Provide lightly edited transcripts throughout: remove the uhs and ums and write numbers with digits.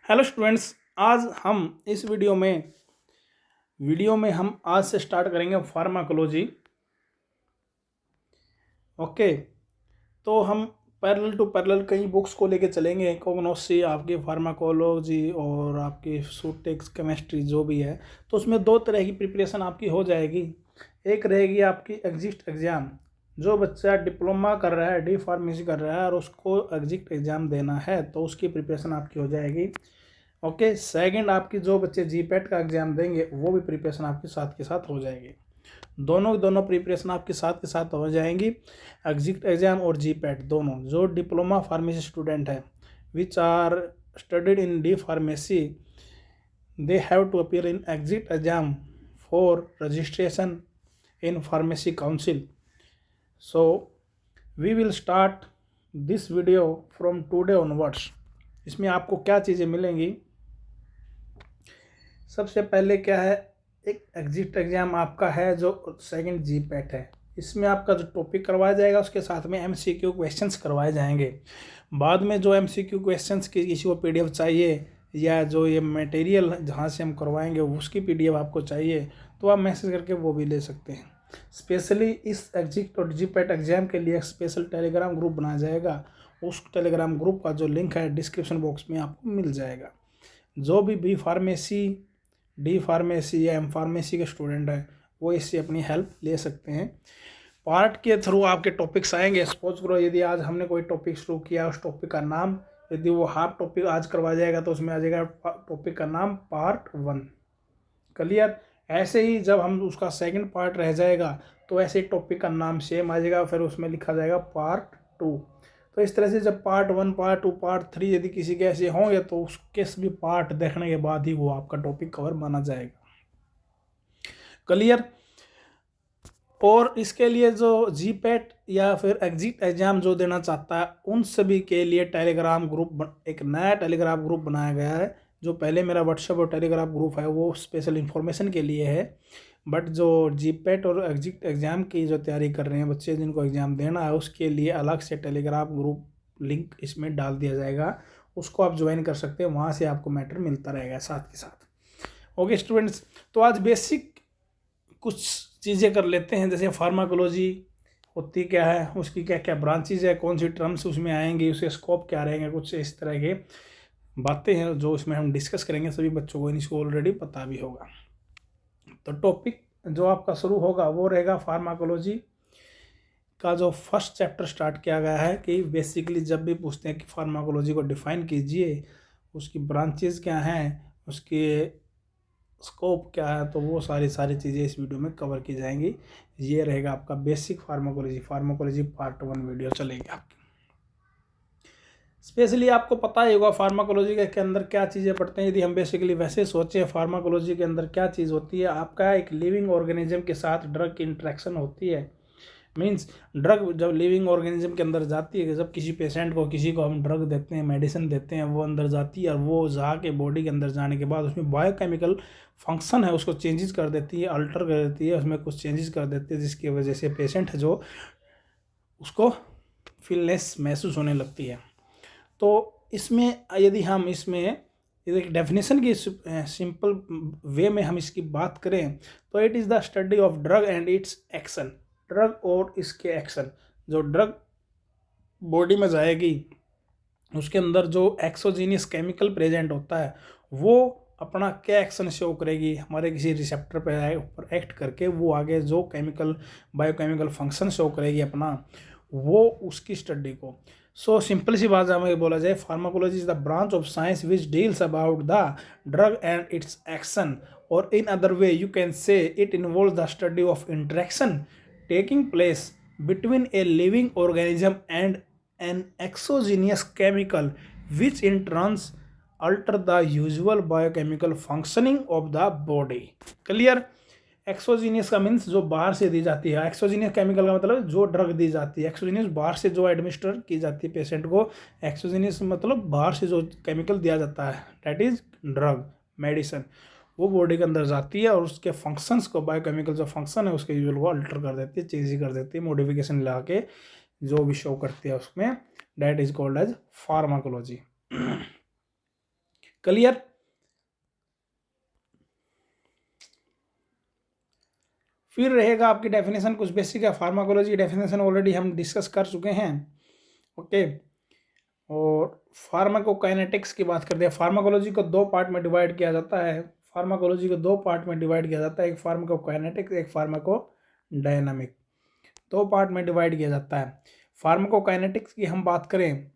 Hello students, आज हम इस वीडियो में हम आज से स्टार्ट करेंगे फार्माकोलॉजी। ओके, तो हम पैरेलल टू पैरेलल कई बुक्स को लेके चलेंगे, कॉग्नोसी, आपकी फार्माकोलॉजी और आपकी सूटेक्स केमिस्ट्री जो भी है। तो उसमें दो तरह की प्रिपरेशन आपकी हो जाएगी। एक रहेगी आपकी एग्जिट एग्ज़ाम, जो बच्चा डिप्लोमा कर रहा है, डी फार्मेसी कर रहा है और उसको एग्जिट एग्ज़ाम देना है तो उसकी प्रिपरेशन आपकी हो जाएगी। ओके, सेकंड आपकी जो बच्चे जीपैट का एग्ज़ाम देंगे वो भी प्रिपरेशन आपके साथ के साथ हो जाएगी। दोनों प्रिपरेशन आपके साथ के साथ हो जाएंगी, एग्जिट एग्ज़ाम और जीपैट दोनों। जो डिप्लोमा फार्मेसी स्टूडेंट है which are studied in D pharmacy, they have to appear in exit exam for registration in pharmacy council. So we will start this video from today onwards. इसमें आपको क्या चीज़ें मिलेंगी? सबसे पहले क्या है, एक एग्जिट एग्ज़ाम आपका है जो सेकंड जीपैट है। इसमें आपका जो टॉपिक करवाया जाएगा उसके साथ में एमसीक्यू क्वेश्चंस करवाए जाएंगे। बाद में जो एमसीक्यू क्वेश्चंस की किसी को पीडीएफ चाहिए या जो ये मटेरियल जहाँ से हम करवाएंगे उसकी पीडीएफ आपको चाहिए तो आप मैसेज करके वो भी ले सकते हैं। स्पेशली इस एग्जिट और जीपैट एग्ज़ाम के लिए एक स्पेशल टेलीग्राम ग्रुप बनाया जाएगा। उस टेलीग्राम ग्रुप का जो लिंक है डिस्क्रिप्शन बॉक्स में आपको मिल जाएगा। जो भी बी फार्मेसी, डी फार्मेसी या एम फार्मेसी के स्टूडेंट हैं वो इससे अपनी हेल्प ले सकते हैं। पार्ट के थ्रू आपके टॉपिक्स आएंगे। सपोज करो यदि आज हमने कोई टॉपिक शुरू किया, उस टॉपिक का नाम, यदि वो हाफ टॉपिक आज करवाया जाएगा तो उसमें आ जाएगा टॉपिक का नाम पार्ट 1। क्लियर? ऐसे ही जब हम उसका सेकंड पार्ट रह जाएगा तो ऐसे ही टॉपिक का नाम सेम आ जाएगा, फिर उसमें लिखा जाएगा पार्ट 2। तो इस तरह से जब पार्ट 1, पार्ट 2, पार्ट 3 यदि किसी के ऐसे होंगे तो उसके सभी पार्ट देखने के बाद ही वो आपका टॉपिक कवर माना जाएगा। क्लियर? और इसके लिए जो जीपैट या फिर एग्जिट एग्जाम जो देना चाहता है उन सभी के लिए टेलीग्राम ग्रुप, एक नया टेलीग्राम ग्रुप बनाया गया है। जो पहले मेरा व्हाट्सएप और टेलीग्राम ग्रुप है वो स्पेशल इन्फॉर्मेशन के लिए है, बट जो जीपैट और एग्जिट एग्ज़ाम की जो तैयारी कर रहे हैं बच्चे जिनको एग्ज़ाम देना है उसके लिए अलग से टेलीग्राम ग्रुप लिंक इसमें डाल दिया जाएगा। उसको आप ज्वाइन कर सकते हैं, वहाँ से आपको मैटर मिलता रहेगा साथ के साथ। ओके स्टूडेंट्स, तो आज बेसिक कुछ चीज़ें कर लेते हैं। जैसे फार्माकोलॉजी होती क्या है, उसकी क्या क्या ब्रांचेज है, कौन सी टर्म्स उसमें आएंगी, उसके स्कोप क्या रहेंगे, कुछ इस तरह के बातें हैं जो इसमें हम डिस्कस करेंगे। सभी बच्चों को इसको ऑलरेडी पता भी होगा। तो टॉपिक जो आपका शुरू होगा वो रहेगा फार्माकोलॉजी का। जो फर्स्ट चैप्टर स्टार्ट किया गया है कि बेसिकली जब भी पूछते हैं कि फार्माकोलॉजी को डिफाइन कीजिए, उसकी ब्रांचेज क्या हैं, उसके स्कोप क्या है, तो वो सारी चीज़ें इस वीडियो में कवर की जाएंगी। ये रहेगा आपका बेसिक फार्माकोलॉजी पार्ट 1 वीडियो चलेगी आपकी। स्पेशली आपको पता ही होगा फार्माकोलॉजी के अंदर क्या चीज़ें पढ़ते हैं। यदि हम बेसिकली वैसे सोचें फार्माकोलॉजी के अंदर क्या चीज़ होती है, आपका एक लिविंग ऑर्गेनिज्म के साथ ड्रग की इंट्रैक्शन होती है। मीन्स ड्रग जब लिविंग ऑर्गेनिज्म के अंदर जाती है, जब किसी पेशेंट को, किसी को हम ड्रग देते हैं, मेडिसिन देते हैं, वो अंदर जाती है और वो जाके बॉडी के अंदर जाने के बाद उसमें बायोकेमिकल फंक्शन है उसको चेंजेस कर देती है, अल्टर कर देती है, उसमें कुछ चेंजेस कर देती है जिसकी वजह से पेशेंट है जो उसको फीलनेस महसूस होने लगती है। तो इसमें यदि हम इसमें एक डेफिनेशन की सिंपल वे में हम इसकी बात करें तो it is the study of drug and its action. Drug और इसके एक्शन, जो ड्रग बॉडी में जाएगी उसके अंदर जो एक्सोजीनियस केमिकल प्रेजेंट होता है वो अपना क्या एक्शन शो करेगी, हमारे किसी रिसेप्टर पर ऊपर एक्ट करके वो आगे जो केमिकल बायोकेमिकल फंक्शन शो करेगी अपना, वो उसकी स्टडी को। सो सिंपल सी बात हमें बोला जाए, pharmacology is the branch of science which deals about the drug and its action, और in other way you can say it involve the study of interaction taking place between a living organism and an exogenous chemical which in turn alter the usual biochemical functioning of the body. Clear? Exogenous का means जो बाहर से दी जाती है, exogenous chemical का मतलब जो drug दी जाती है, एक्सोजीनियस बाहर से जो एडमिनिस्टर की जाती है पेशेंट को, एक्सोजीनियस मतलब बाहर से जो केमिकल दिया जाता है, दैट इज ड्रग मेडिसिन, वो बॉडी के अंदर जाती है और उसके फंक्शंस को, बायोकेमिकल जो फंक्शन है उसके यूजुअल को अल्टर कर देती है, चेंज कर देती है, मॉडिफिकेशन ला के जो भी शो करती है उसमें, that is called as pharmacology. Clear. फिर रहेगा आपकी डेफिनेशन, कुछ बेसिक है। फार्माकोलॉजी की डेफिनेशन ऑलरेडी हम डिस्कस कर चुके हैं, ओके। और फार्माकोकाइनेटिक्स की बात करते हैं। फार्माकोलॉजी को दो पार्ट में डिवाइड किया जाता है। फार्माकोलॉजी को दो पार्ट में डिवाइड किया जाता है, एक फार्माकोकाइनेटिक्स, एक फार्माकोडायनामिक। दो पार्ट में डिवाइड किया जाता है। फार्माकोकाइनेटिक्स की हम बात करें,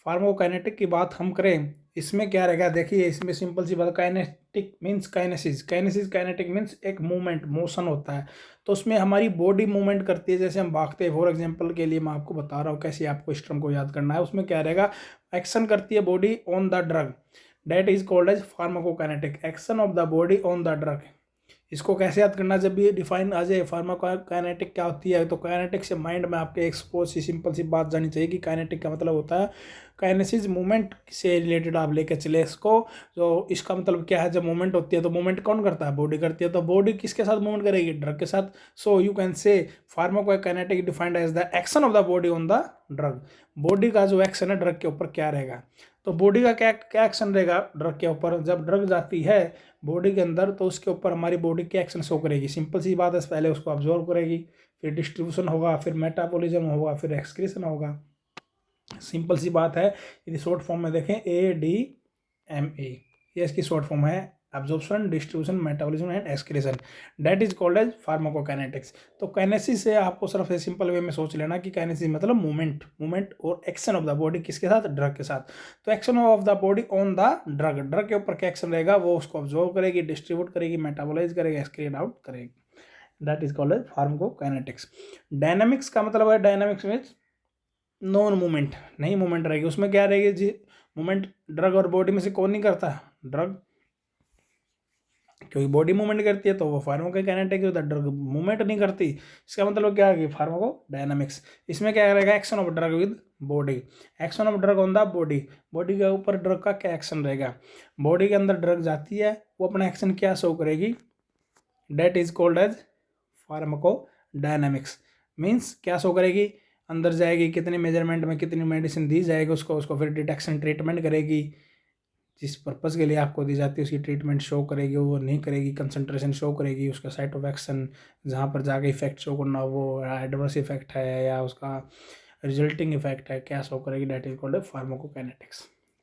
फार्माकोकाइनेटिक की बात हम करें, इसमें क्या रहेगा देखिए, इसमें सिंपल सी बात, kinetic means kinesis, kinetic means एक मूवमेंट, मोशन होता है। तो उसमें हमारी बॉडी मूवमेंट करती है, जैसे हम भागते हैं। फॉर एग्जांपल के लिए मैं आपको बता रहा हूँ कैसे आपको इस टर्म को याद करना है। उसमें क्या रहेगा, एक्शन करती है body on the drug, that is called as pharmacokinetic, action of the body on the drug. इसको कैसे याद करना, जब ये डिफाइन आ जाए फार्माकोकाइनेटिक क्या होती है, तो काइनेटिक से माइंड में आपके एक सपोज सी सिंपल सी बात जानी चाहिए कि काइनेटिक का मतलब होता है काइनेसिस, मूवमेंट से रिलेटेड आप लेके चले इसको। तो इसका मतलब क्या है, जब मूवमेंट होती है तो मूवमेंट कौन करता है, बॉडी करती है। तो बॉडी किसके साथ मूवमेंट करेगी, ड्रग के साथ। So you can say pharmacokinetic defined as the action of the body on the drug. Body का जो एक्शन है ड्रग के ऊपर क्या रहेगा, तो बॉडी का क्या क्या एक्शन रहेगा ड्रग के ऊपर। जब ड्रग जाती है बॉडी के अंदर तो उसके ऊपर हमारी बॉडी क्या एक्शन शो करेगी, सिंपल सी बात है, पहले उसको ऑब्जर्व करेगी, फिर डिस्ट्रीब्यूशन होगा, फिर मेटाबॉलिज्म होगा, फिर एक्सक्रीशन होगा। सिंपल सी बात है। यदि शॉर्ट फॉर्म में देखें ADME, ये इसकी शॉर्ट फॉर्म है, absorption, distribution, metabolism and excretion, that is called as pharmacokinetics. तो काइनेसिस से आपको सिर्फ सिंपल वे में सोच लेना कि काइनेसिस मतलब मूवमेंट और एक्शन ऑफ द बॉडी किसके साथ, ड्रग के साथ। तो action of the body on the drug, drug के ऊपर क्या एक्शन रहेगा, वो उसको ऑब्जर्व करेगी, डिस्ट्रीब्यूट करेगी, मेटाबोलाइज करेगी, एक्सक्रीट आउट करेगी, that is called as pharmacokinetics. Dynamics का मतलब है, डायनामिक्स में नॉन मूवमेंट, नहीं मूवमेंट रहेगी। उसमें क्या रहेगी जी, मूवमेंट ड्रग और बॉडी में से कौन नहीं करता, ड्रग, क्योंकि बॉडी मूवमेंट करती है तो वो फार्माकोकाइनेटिक होता है, ड्रग मूवमेंट नहीं करती। इसका मतलब क्या है, फार्माकोडायनामिक्स। इसमें क्या रहेगा, action of drug with body, action of drug on the body, body के ऊपर ड्रग का क्या एक्शन रहेगा। बॉडी के अंदर ड्रग जाती है, वो अपना एक्शन क्या शो करेगी, that is called as pharmacodynamics. Means क्या शो करेगी, अंदर जाएगी, कितने मेजरमेंट में कितनी मेडिसिन दी जाएगी उसको फिर डिटेक्शन ट्रीटमेंट करेगी, जिस पर्पज़ के लिए आपको दी जाती है उसकी ट्रीटमेंट शो करेगी, वो नहीं करेगी, कंसंट्रेशन शो करेगी, उसका साइट ऑफ एक्शन जहाँ पर जाके इफेक्ट शो करना वो एडवर्स इफेक्ट है या उसका रिजल्टिंग इफेक्ट है, क्या शो करेगी, that is called pharmacokinetics.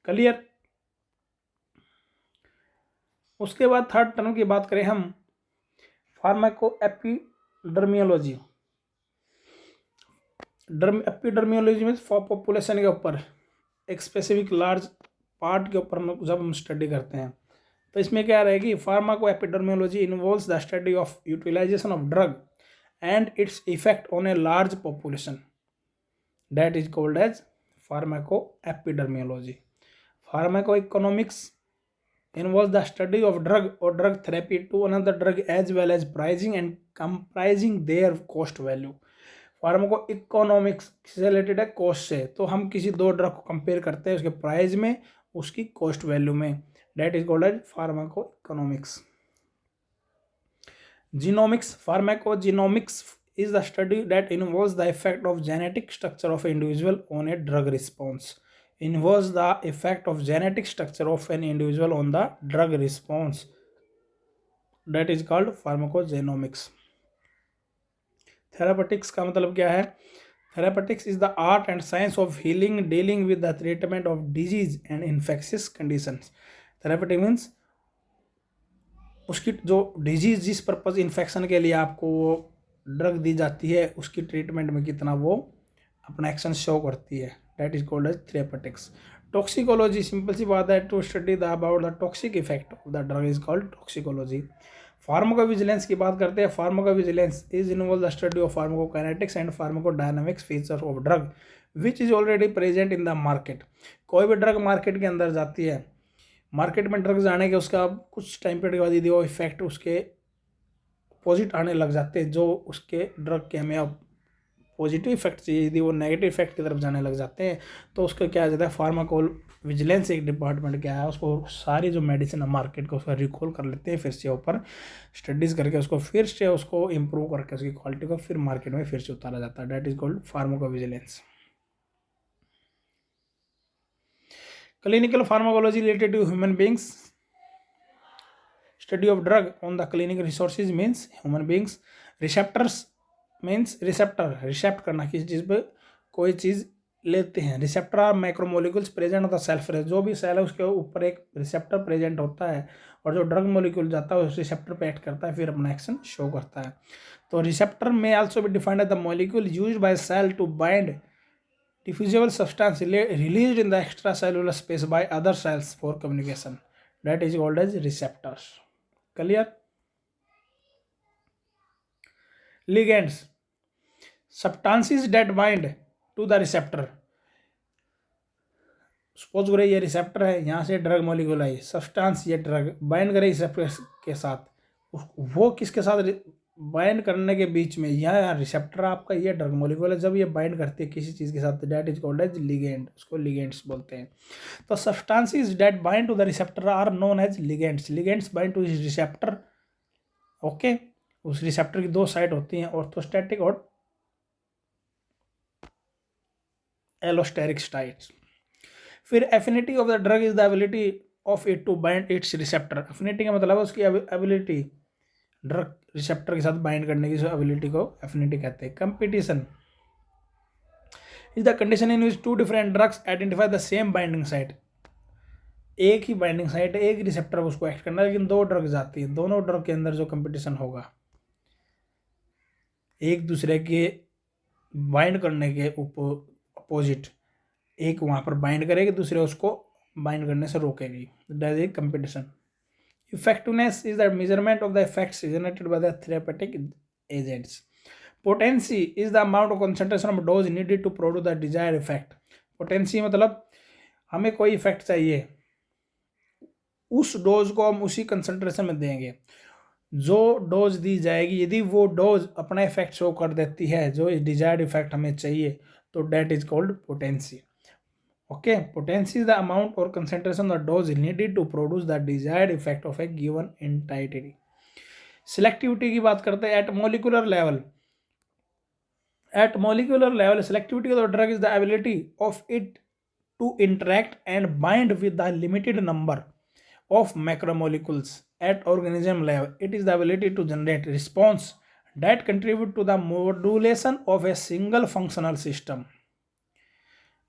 Clear. उसके बाद थर्ड टर्म की बात करें हम, फार्माको एपिडर्मियोलॉजी। एपिडर्मियोलॉजी में पॉपुलेशन के ऊपर एक स्पेसिफिक लार्ज पार्ट के ऊपर जब हम स्टडी करते हैं, तो इसमें क्या रहेगी, pharmaco epidemiology involves the study of utilization of drug and its effect on a large population, that is called as pharmaco epidemiology. Pharmaco economics involves the study of drug or drug therapy to another drug as well as pricing and comprising their cost value। Pharmaco economics से related है cost से, तो हम किसी दो drug को compare करते हैं उसके प्राइस में, उसकी कॉस्ट वैल्यू में, that is called as pharmaco economics. Genomics, pharmacogenomics is the study that involves the effect of genetic structure of an individual on a drug response, involves the effect of genetic structure of an individual on the drug response, that is called pharmacogenomics। Therapeutics का मतलब क्या है, therapeutics is the art and science of healing, dealing with the treatment of disease and infectious conditions. Therapeutic means उसकी जो disease, जिस purpose infection के लिए आपको वो ड्रग दी जाती है, उसकी ट्रीटमेंट में कितना वो अपना एक्शन शो करती है, that is called as therapeutics. Toxicology, simple सी बात है, to study the about the toxic effect of the drug is called toxicology. Pharmacovigilance की बात करते हैं। Pharmacovigilance is involve the study of pharmacokinetics and pharmacodynamics features of drug which is already present in the market. कोई भी drug market के अंदर जाती है, मार्केट में ड्रग जाने के उसका कुछ टाइम पीरियड के बाद यदि वो इफेक्ट उसके अपोजिट आने लग जाते हैं, जो उसके ड्रग के हमें अब पॉजिटिव इफेक्ट चाहिए, यदि वो नेगेटिव इफेक्ट की तरफ जाने लग जाते हैं, तो उसका क्या आ जाता है, फार्माकोल विजिलेंस एक डिपार्टमेंट क्या है, उसको सारी जो मेडिसिन है मार्केट को उसका रिकॉल कर लेते हैं, फिर से ऊपर स्टडीज़ करके उसको फिर से उसको इम्प्रूव करके उसकी क्वालिटी को फिर मार्केट में फिर से उतारा जाता है, that is called pharmaco vigilance. Clinical pharmacology related to human beings. Study of drug on the clinical resources means human beings. Receptors means receptor, रिसेप्ट करना किसी चीज़ पे कोई चीज़ लेते हैं. Receptor are macromolecules present on the cell. जो भी सेल है उसके ऊपर एक रिसेप्टर प्रेजेंट होता है और जो ड्रग मोलिक्यूल जाता है उस रिसेप्टर पे एक्ट करता है, फिर अपना एक्शन शो करता है. तो receptor may also be defined as the molecule used by cell to bind diffusible substance released in the extracellular space by other cells for communication. That is called as receptors. Clear? Ligands. Substances that bind to the receptor. Suppose करें ये receptor है, यहाँ से drug molecule आई, substance ये drug bind करे receptor के साथ, वो किसके साथ बाइंड करने के बीच में यहाँ रिसेप्टर आपका ये ड्रग मॉलिक्यूल है, जब ये बाइंड करती है किसी चीज़ के साथ that is called as ligand. उसको लिगेंड्स बोलते हैं. तो substances that bind to the receptor are known as ligands. Ligands bind to receptor. Okay, उस रिसेप्टर की दो साइड होती हैं, ऑर्थोस्टैटिक और एलोस्टेरिक साइट्स. फिर affinity of the drug is the ability of it to bind its receptor. Affinity का मतलब है उसकी एबिलिटी ड्रग रिसेप्टर के साथ बाइंड करने की एबिलिटी को एफिनिटी कहते हैं. Competition is the condition in which two different drugs identify the same binding site. एक ही बाइंडिंग साइट है, एक रिसेप्टर उसको एक्ट करना है, लेकिन दो ड्रग्स आती है. दोनों ड्रग के अंदर जो कंपटीशन होगा एक दूसरे के बाइंड करने के अपोजिट, एक वहाँ पर बाइंड करेगी, दूसरे उसको बाइंड करने से रोकेगी. That is competition. Effectiveness is the measurement of the effects generated by the therapeutic agents. Potency is the amount of concentration of dose needed to produce the desired effect. Potency मतलब हमें कोई effect चाहिए, उस dose को हम उसी concentration में देंगे जो डोज दी जाएगी. यदि वो डोज अपना इफेक्ट शो कर देती है जो डिजायर्ड इफेक्ट हमें चाहिए, तो that is called potency. Okay, potency is the amount or concentration of dose needed to produce the desired effect of a given entity. Selectivity की बात करते हैं. At molecular level, selectivity of the drug is the ability of it to interact and bind with the limited number of macromolecules. At organism level, it is the ability to generate response that contribute to the modulation of a single functional system.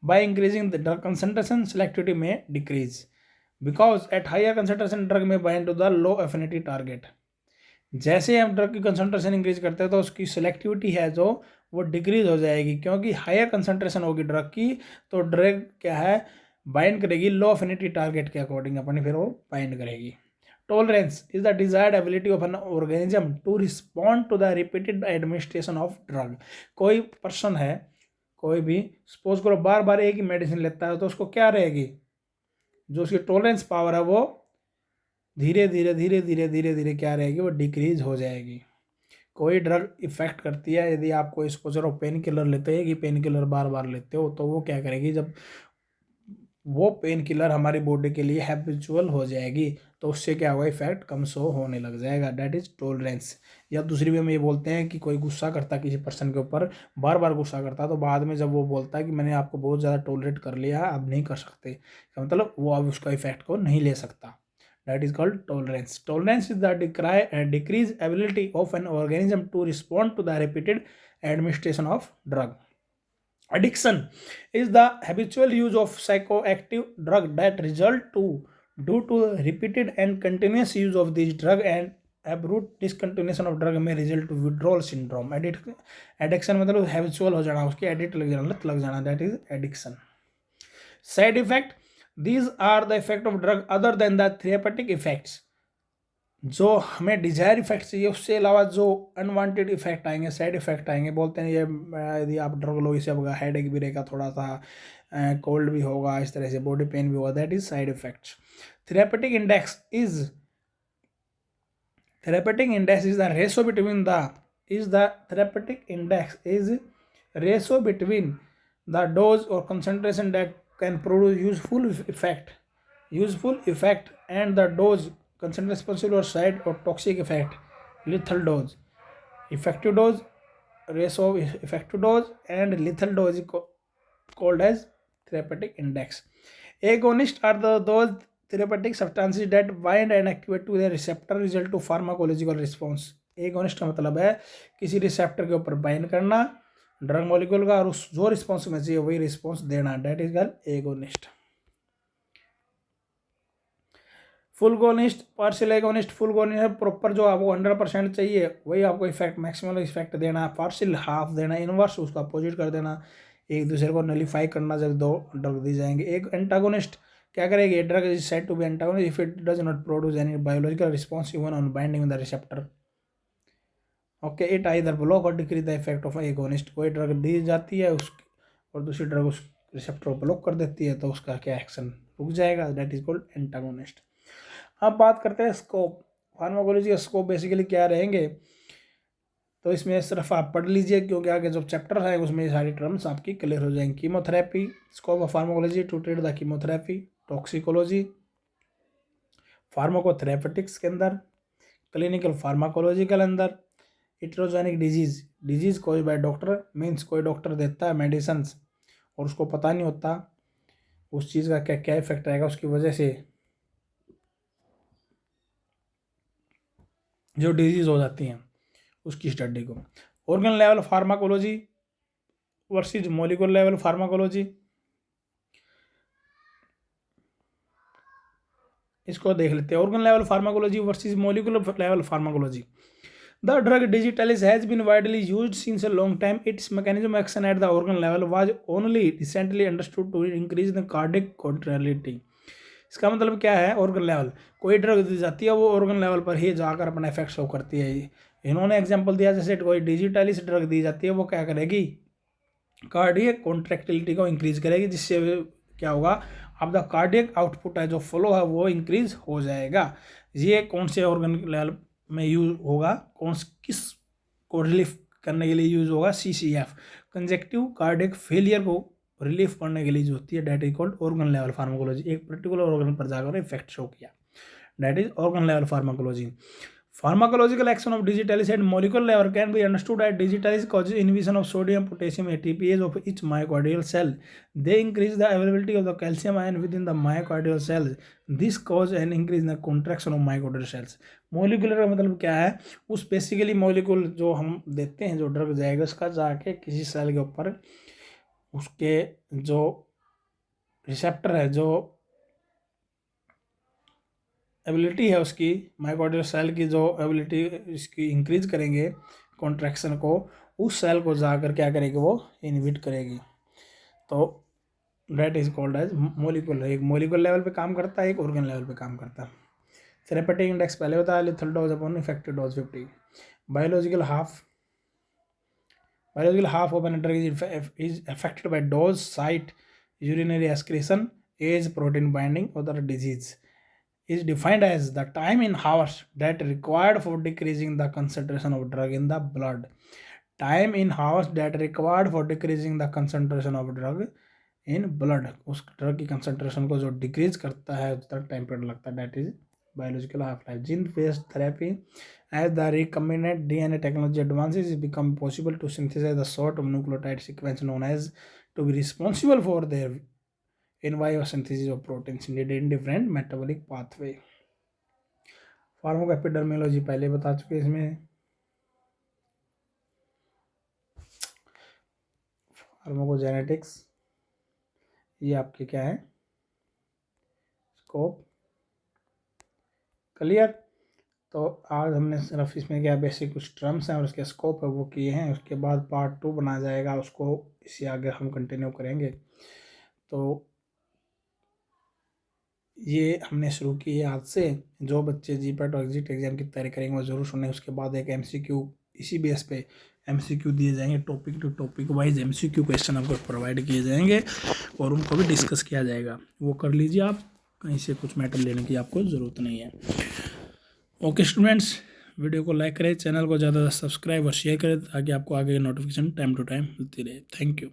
By increasing the drug concentration, selectivity may decrease because at higher concentration drug may bind to the low affinity target. जैसे हम drug की concentration increase करते हैं तो उसकी selectivity है जो वो डिक्रीज हो जाएगी, क्योंकि हायर कंसंट्रेशन होगी ड्रग की, तो ड्रग क्या है बाइंड करेगी लो अफिनिटी टारगेट के अकॉर्डिंग अपनी, फिर वो बाइंड करेगी. Tolerance is the desired ability of an organism to respond to the repeated administration of drug. कोई पर्सन है, कोई भी सपोज करो बार बार एक ही मेडिसिन लेता है, तो उसको क्या रहेगी, जो उसकी टॉलरेंस पावर है वो धीरे धीरे धीरे धीरे धीरे धीरे क्या रहेगी, वो डिक्रीज हो जाएगी. कोई ड्रग इफेक्ट करती है, यदि आप कोई सपोज करो पेन किलर लेते हैं कि पेन किलर बार बार लेते हो, तो वो क्या करेगी, जब वो पेन किलर हमारी बॉडी के लिए हैबिचुअल हो जाएगी तो उससे क्या होगा, इफेक्ट कम सो होने लग जाएगा. That is tolerance. या दूसरी वे में ये बोलते हैं कि कोई गुस्सा करता किसी पर्सन के ऊपर, बार बार गुस्सा करता, तो बाद में जब वो बोलता है कि मैंने आपको बहुत ज़्यादा टॉलरेट कर लिया, अब नहीं कर सकते, मतलब वो अब उसका इफेक्ट को नहीं ले सकता. That is called tolerance. Tolerance is the decrease ability of an organism to respond to the repeated administration of drug. Addiction is the habitual use of psychoactive drug that result due to repeated and continuous use of these drug, and abrupt discontinuation of drug may result to withdrawal syndrome. Addiction मतलब habitual हो जाना, उसकी addict लग जाना, लत लग जाना, that is addiction. Side effect, these are the effect of drug other than the therapeutic effects. जो हमें डिजायर इफेक्ट चाहिए उससे अलावा जो अनवांटेड इफेक्ट आएंगे, साइड इफेक्ट आएंगे. बोलते हैं ये यदि आप ड्रग लो इससे आपका हेड एक भी रहेगा, थोड़ा सा कोल्ड भी होगा, इस तरह से बॉडी पेन भी होगा, that is side effects. Therapeutic index is the ratio between the dose और concentration that can produce useful effect and the dose concentration responsible or side or toxic effect. Lethal dose, effective dose, ratio of effective dose and lethal dose is called as therapeutic index. Agonist are those therapeutic substances that bind and activate to the receptor result to pharmacological response. Agonist का मतलब है किसी receptor के ऊपर bind करना drug molecule का, और उस जो रिस्पॉन्स में चाहिए वही रिस्पॉन्स देना, that is called agonist. Full agonist, partial agonist. Full agonist है प्रॉपर जो आपको 100% चाहिए वही आपको इफेक्ट मैक्सिमल इफेक्ट देना है, पार्शियल हाफ देना, इनवर्स उसका अपोजिट कर देना, एक दूसरे को नलीफाई करना जब दो ड्रग दी जाएंगे। एक एंटागोनिस्ट क्या करेगी, drug is said to be antagonist if it does not produce any biological response even on binding with the receptor. Okay, it either block और decrease the effect of agonist. कोई drug दी जाती है उसकी और दूसरी ड्रग उस receptor को ब्लॉक कर देती है तो उसका क्या एक्शन रुक जाएगा, दैट इज कॉल्ड एंटागोनिस्ट। अब बात करते हैं स्कोप। फार्माकोलॉजी का स्कोप बेसिकली क्या रहेंगे, तो इसमें सिर्फ आप पढ़ लीजिए क्योंकि आगे जो चैप्टर है उसमें ये सारी टर्म्स आपकी क्लियर हो जाएंगी। Chemotherapy, scope of pharmacology to treat the chemotherapy, toxicology, pharmacotherapeutics के अंदर, क्लिनिकल फार्माकोलॉजी के अंदर, इट्रोजेनिक डिजीज, डिजीज कोई बाय डॉक्टर, मीन्स कोई डॉक्टर देता है मेडिसिन और उसको पता नहीं होता उस चीज़ का क्या क्या इफेक्ट आएगा, उसकी वजह से जो डिजीज हो जाती हैं उसकी स्टडी को। Organ level pharmacology versus molecular level pharmacology, इसको देख लेते हैं। Organ level pharmacology versus molecular level pharmacology. The drug digitalis has been widely used since a long time. Its mechanism of action at the organ level was only recently understood to increase the cardiac contractility. इसका मतलब क्या है, organ level कोई drug दी जाती है वो organ level पर ही जाकर अपना इफेक्ट शो करती है। इन्होंने एग्जांपल दिया जैसे कोई डिजिटलिस ड्रग दी जाती है वो क्या करेगी, कार्डियक कॉन्ट्रैक्टिलिटी को इंक्रीज करेगी, जिससे क्या होगा, आपका कार्डियक आउटपुट है जो फ्लो है वो इंक्रीज हो जाएगा। ये कौन से ऑर्गन लेवल में यूज होगा, किस को रिलीफ करने के लिए यूज होगा, CCF, कंजेक्टिव कार्डियक फेलियर को रिलीफ करने के लिए जो होती है, that is called organ level pharmacology. एक पर्टिकुलर ऑर्गन पर जाकर इफेक्ट शो किया, that is organ level pharmacology. Pharmacological action of digitalis at molecular level can be understood as digitalis causes inhibition of sodium potassium ATPase of each myocardial cell. They increase the availability of the calcium ion within the myocardial cells. This cause an increase in the contraction of myocardial cells. Molecular का मतलब क्या है, उस basically molecule जो हम देते हैं जो ड्रग जाएगा उसका जाके किसी सेल के ऊपर उसके जो रिसेप्टर है, जो एबिलिटी है उसकी माइकोडियल सेल की जो एबिलिटी इसकी इंक्रीज करेंगे कॉन्ट्रैक्शन को, उस सेल को जाकर क्या करेगी, वो इनहिबिट करेगी। तो that is called as molecular. एक मोलिकुलर लेवल पे काम करता है, एक ऑर्गन लेवल पे काम करता है। थेरेपेटिक इंडेक्स पहले बताया, lethal dose upon effective dose 50। Biological half of an drug is affected by dose, site, urinary excretion, age, protein binding और the disease is defined as the time in hours that required for decreasing the concentration of drug in the blood. Time in hours that required for decreasing the concentration of drug in blood. उस drug की concentration को जो decrease करता है उतना time period लगता है, that is biological half life. Gene based therapy as the recombinant DNA technology advances it become possible to synthesize the sort of nucleotide sequence known as to be responsible for their in vivo synthesis of proteins needed in different metabolic pathway. फार्माकोएपिडर्मियोलॉजी पहले बता चुके हैं। इसमें pharmacogenetics, ये आपके क्या है, scope clear. तो आज हमने सिर्फ इसमें क्या बेसिक कुछ टर्म्स हैं और उसके स्कोप है वो किए हैं, उसके बाद पार्ट 2 बनाया जाएगा, उसको इससे आगे हम कंटिन्यू करेंगे। तो ये हमने शुरू की है आज से। जो बच्चे जीपैट और एग्जिट एग्जाम की तैयारी करेंगे वो ज़रूर सुने। उसके बाद एक MCQ इसी बेस पे MCQ दिए जाएंगे, topic to topic wise MCQ question आपको प्रोवाइड किए जाएंगे और उनको भी डिस्कस किया जाएगा, वो कर लीजिए आप, कहीं से कुछ मैटर लेने की आपको ज़रूरत नहीं है। ओके स्टूडेंट्स, वीडियो को लाइक करें, चैनल को ज़्यादा सब्सक्राइब और शेयर करें ताकि आपको आगे नोटिफिकेशन टाइम टू टाइम मिलती रहे। Thank you.